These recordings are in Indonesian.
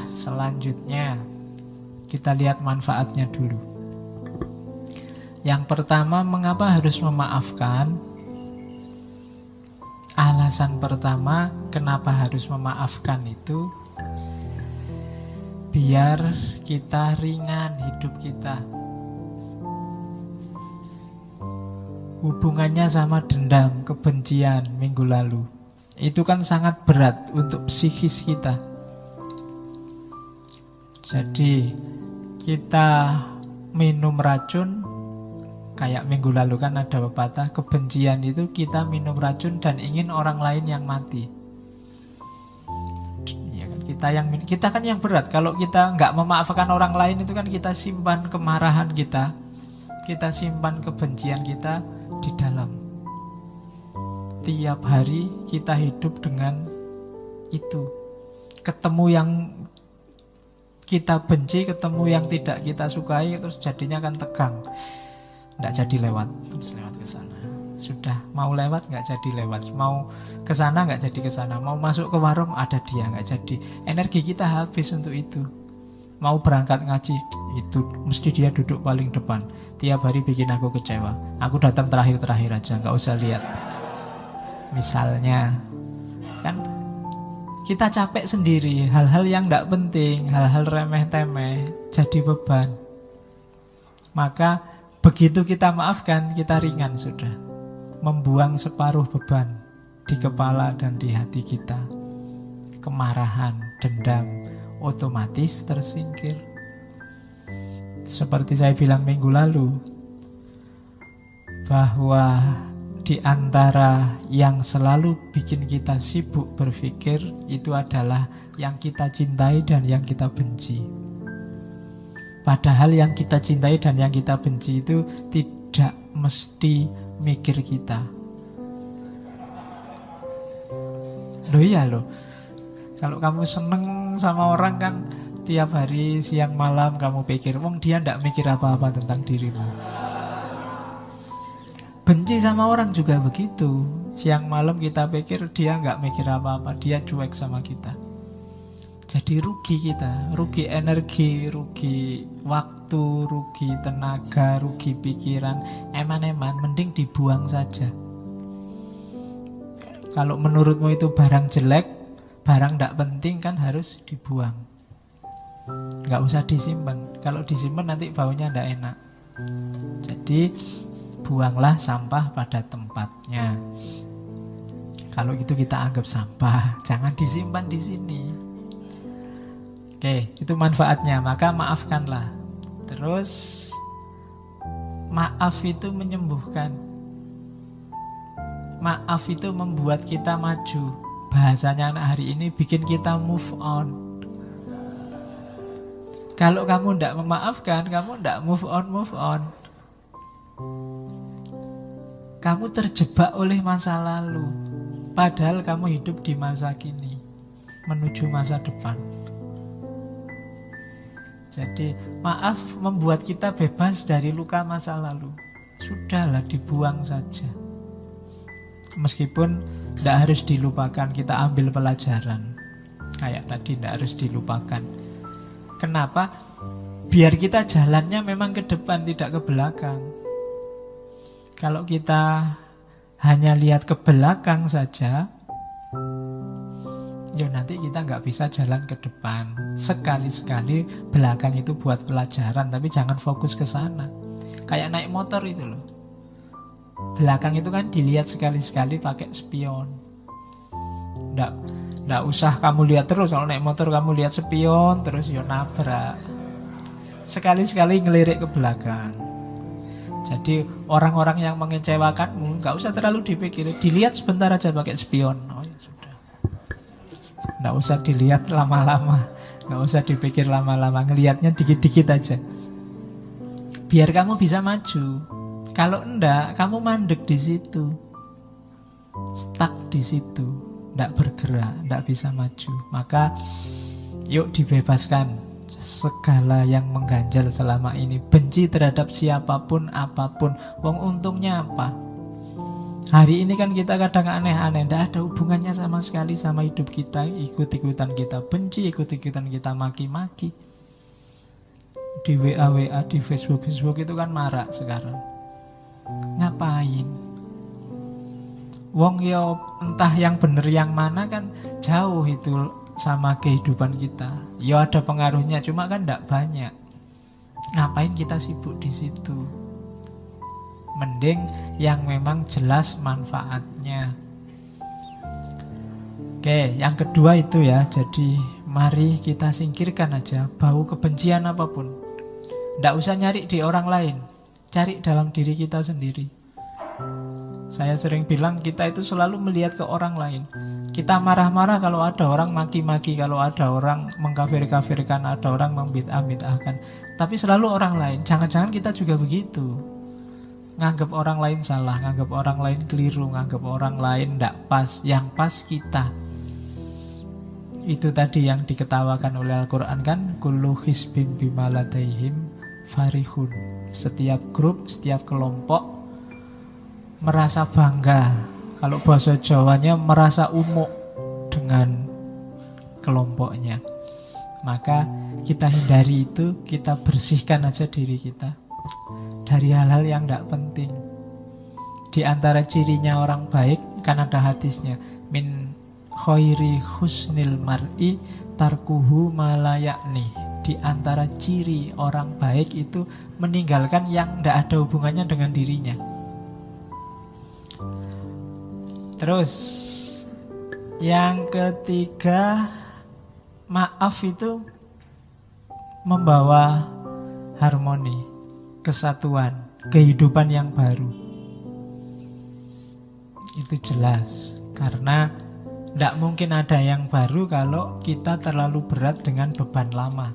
selanjutnya kita lihat manfaatnya dulu. Yang pertama, mengapa harus memaafkan? Alasan pertama kenapa harus memaafkan itu biar kita ringan hidup kita. Hubungannya sama dendam, kebencian minggu lalu, itu kan sangat berat untuk psikis kita. Jadi kita minum racun, kayak minggu lalu kan ada pepatah, kebencian itu kita minum racun dan ingin orang lain yang mati. Ya kan, kita kan yang berat. Kalau kita nggak memaafkan orang lain, itu kan kita simpan kemarahan kita simpan kebencian kita di dalam. Tiap hari kita hidup dengan itu. Ketemu yang kita benci, ketemu yang tidak kita sukai, terus jadinya kan tegang. Nggak jadi lewat, terus lewat ke sana. Sudah mau lewat nggak jadi lewat, mau ke sana nggak jadi ke sana, mau masuk ke warung ada dia nggak jadi. Energi kita habis untuk itu. Mau berangkat ngaji, itu mesti dia duduk paling depan. Tiap hari bikin aku kecewa. Aku datang terakhir-terakhir aja, nggak usah lihat. Misalnya, kan kita capek sendiri, hal-hal yang nggak penting, hal-hal remeh-temeh, jadi beban. Maka begitu kita maafkan, kita ringan sudah. Membuang separuh beban di kepala dan di hati kita. Kemarahan, dendam, otomatis tersingkir. Seperti saya bilang minggu lalu, bahwa di antara yang selalu bikin kita sibuk berpikir, itu adalah yang kita cintai dan yang kita benci. Padahal yang kita cintai dan yang kita benci itu tidak mesti mikir kita. Loh iya loh, kalau kamu seneng sama orang kan tiap hari siang malam kamu pikir, wong dia ndak mikir apa-apa tentang dirimu. Benci sama orang juga begitu. Siang malam kita pikir dia nggak mikir apa-apa, dia cuek sama kita. Jadi rugi kita, rugi energi, rugi waktu, rugi tenaga, rugi pikiran. Eman-eman, mending dibuang saja. Kalau menurutmu itu barang jelek, barang nggak penting, kan harus dibuang. Nggak usah disimpan. Kalau disimpan nanti baunya nggak enak. Jadi buanglah sampah pada tempatnya. Kalau gitu kita anggap sampah, jangan disimpan di sini. Oke, itu manfaatnya. Maka maafkanlah. Terus maaf itu menyembuhkan. Maaf itu membuat kita maju. Bahasanya anak hari ini bikin kita move on. Kalau kamu tidak memaafkan, kamu tidak move on. Kamu terjebak oleh masa lalu, padahal kamu hidup di masa kini, menuju masa depan. Jadi maaf membuat kita bebas dari luka masa lalu. Sudahlah, dibuang saja. Meskipun tidak harus dilupakan, kita ambil pelajaran. Kayak tadi, tidak harus dilupakan. Kenapa? Biar kita jalannya memang ke depan, tidak ke belakang. Kalau kita hanya lihat ke belakang saja, ya nanti kita nggak bisa jalan ke depan. Sekali-sekali belakang itu buat pelajaran, tapi jangan fokus ke sana. Kayak naik motor itu loh. Belakang itu kan dilihat sekali-sekali pakai spion. Nggak usah kamu lihat terus. Kalau naik motor kamu lihat spion terus, ya nabrak. Sekali-sekali ngelirik ke belakang. Jadi orang-orang yang mengecewakanmu nggak usah terlalu dipikir, dilihat sebentar aja pakai spion. Oh ya sudah. Nggak usah dilihat lama-lama, nggak usah dipikir lama-lama, ngelihatnya dikit-dikit aja. Biar kamu bisa maju. Kalau enggak, kamu mandek di situ, stuck di situ, nggak bergerak, nggak bisa maju. Maka yuk dibebaskan segala yang mengganjal selama ini. Benci terhadap siapapun, apapun. Wong untungnya apa? Hari ini kan kita kadang aneh-aneh, tidak ada hubungannya sama sekali sama hidup kita. Ikut-ikutan kita benci, ikut-ikutan kita maki-maki. Di WA di Facebook itu kan marak sekarang. Ngapain? Wong yo entah yang bener yang mana kan jauh itu sama kehidupan kita. Yo ada pengaruhnya, cuma kan tidak banyak. Ngapain kita sibuk di situ? Mending yang memang jelas manfaatnya. Oke, yang kedua itu ya. Jadi mari kita singkirkan aja bau kebencian apapun. Tidak usah nyari di orang lain, cari dalam diri kita sendiri. Saya sering bilang kita itu selalu melihat ke orang lain. Kita marah-marah kalau ada orang maki-maki, kalau ada orang mengkafir-kafirkan, ada orang membid'ah-bid'ahkan. Tapi selalu orang lain. Jangan-jangan kita juga begitu. Nganggap orang lain salah, nganggap orang lain keliru, nganggap orang lain tidak pas. Yang pas kita. Itu tadi yang diketawakan oleh Al-Quran kan, kullu hizbin bima ladaihim farihun. Setiap grup, setiap kelompok merasa bangga. Kalau bahasa Jawanya merasa umuk dengan kelompoknya. Maka kita hindari itu, kita bersihkan aja diri kita dari hal-hal yang tidak penting. Di antara cirinya orang baik kan ada hadisnya, min khairi husnil mar'i tarkuhu malayakni. Di antara ciri orang baik itu meninggalkan yang tidak ada hubungannya dengan dirinya. Terus yang ketiga, maaf itu membawa harmoni, kesatuan, kehidupan yang baru. Itu jelas. Karena tidak mungkin ada yang baru kalau kita terlalu berat dengan beban lama.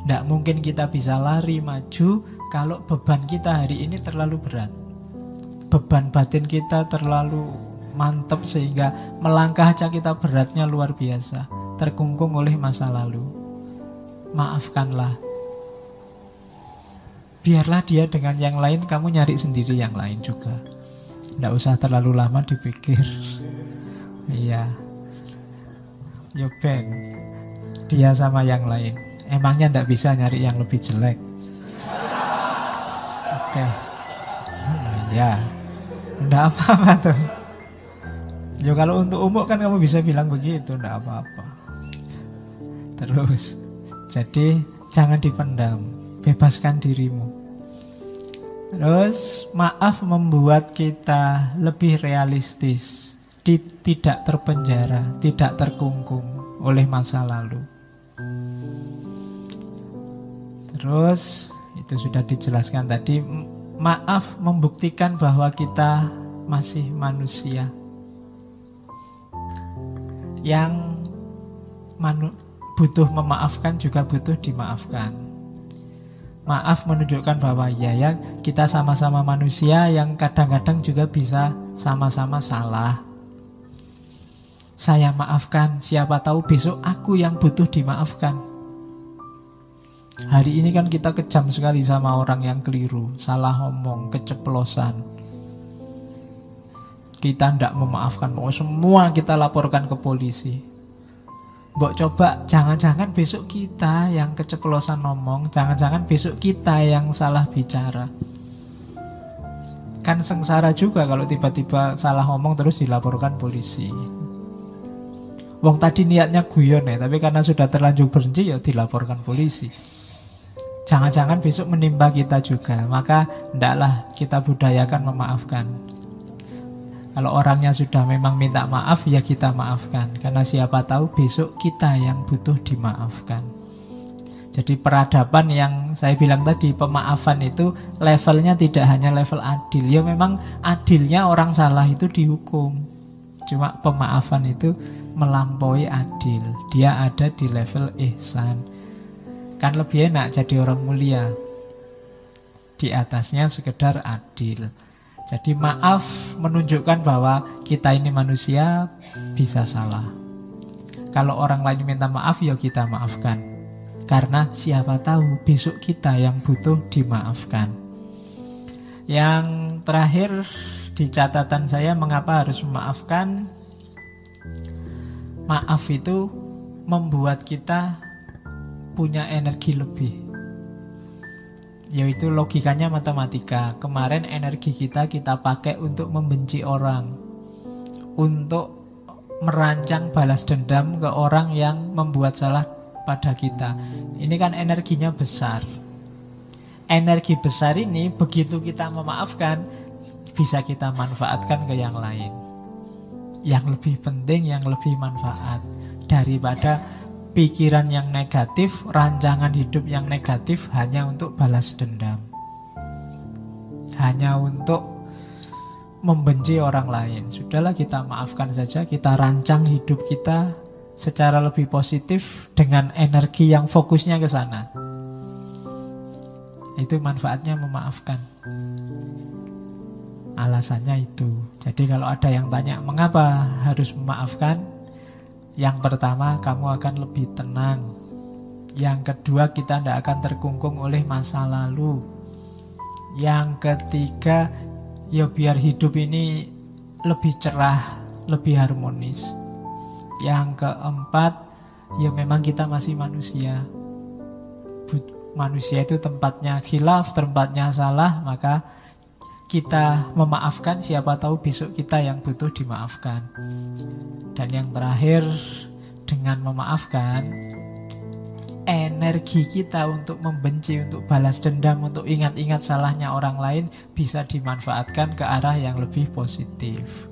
Tidak mungkin kita bisa lari maju kalau beban kita hari ini terlalu berat. Beban batin kita terlalu mantap sehingga melangkah aja kita beratnya luar biasa, terkungkung oleh masa lalu. Maafkanlah. Biarlah dia dengan yang lain, kamu nyari sendiri yang lain juga. Tidak usah terlalu lama dipikir. Iya. Yo Ben, dia sama yang lain. Emangnya tidak bisa nyari yang lebih jelek? Oke. Ya. Tidak apa-apa tuh. Ya kalau untuk umum kan kamu bisa bilang begitu, tidak apa-apa. Terus, jadi jangan dipendam, bebaskan dirimu. Terus maaf membuat kita lebih realistis, tidak terpenjara, tidak terkungkung oleh masa lalu. Terus itu sudah dijelaskan tadi. Maaf membuktikan bahwa kita masih manusia yang butuh memaafkan, juga butuh dimaafkan. Maaf menunjukkan bahwa ya kita sama-sama manusia yang kadang-kadang juga bisa sama-sama salah. Saya maafkan, siapa tahu besok aku yang butuh dimaafkan. Hari ini kan kita kejam sekali sama orang yang keliru, salah ngomong, keceplosan. Kita tidak memaafkan, mau semua kita laporkan ke polisi. Mbok coba, jangan-jangan besok kita yang keceplosan ngomong, jangan-jangan besok kita yang salah bicara. Kan sengsara juga kalau tiba-tiba salah ngomong terus dilaporkan polisi. Wong tadi niatnya guyon ya, tapi karena sudah terlanjur benci ya dilaporkan polisi. Jangan-jangan besok menimpa kita juga. Maka hendaklah kita budayakan memaafkan. Kalau orangnya sudah memang minta maaf, ya kita maafkan. Karena siapa tahu besok kita yang butuh dimaafkan. Jadi peradaban yang saya bilang tadi, pemaafan itu levelnya tidak hanya level adil. Ya memang adilnya orang salah itu dihukum. Cuma pemaafan itu melampaui adil. Dia ada di level ihsan. Kan lebih enak jadi orang mulia. Di atasnya sekedar adil. Jadi maaf menunjukkan bahwa kita ini manusia bisa salah. Kalau orang lain minta maaf, ya kita maafkan. Karena siapa tahu besok kita yang butuh dimaafkan. Yang terakhir di catatan saya mengapa harus memaafkan. Maaf itu membuat kita punya energi lebih. Yaitu logikanya matematika. Kemarin energi kita pakai untuk membenci orang, untuk merancang balas dendam ke orang yang membuat salah pada kita. Ini kan energinya besar. Energi besar ini begitu kita memaafkan, bisa kita manfaatkan ke yang lain, yang lebih penting, yang lebih manfaat, daripada pikiran yang negatif, rancangan hidup yang negatif hanya untuk balas dendam, hanya untuk membenci orang lain. Sudahlah, kita maafkan saja, kita rancang hidup kita secara lebih positif dengan energi yang fokusnya ke sana. Itu manfaatnya memaafkan. Alasannya itu. Jadi kalau ada yang tanya mengapa harus memaafkan, yang pertama, kamu akan lebih tenang. Yang kedua, kita tidak akan terkungkung oleh masa lalu. Yang ketiga, ya biar hidup ini lebih cerah, lebih harmonis. Yang keempat, ya memang kita masih manusia. Manusia itu tempatnya khilaf, tempatnya salah, maka kita memaafkan, siapa tahu besok kita yang butuh dimaafkan. Dan yang terakhir, dengan memaafkan, energi kita untuk membenci, untuk balas dendam, untuk ingat-ingat salahnya orang lain bisa dimanfaatkan ke arah yang lebih positif.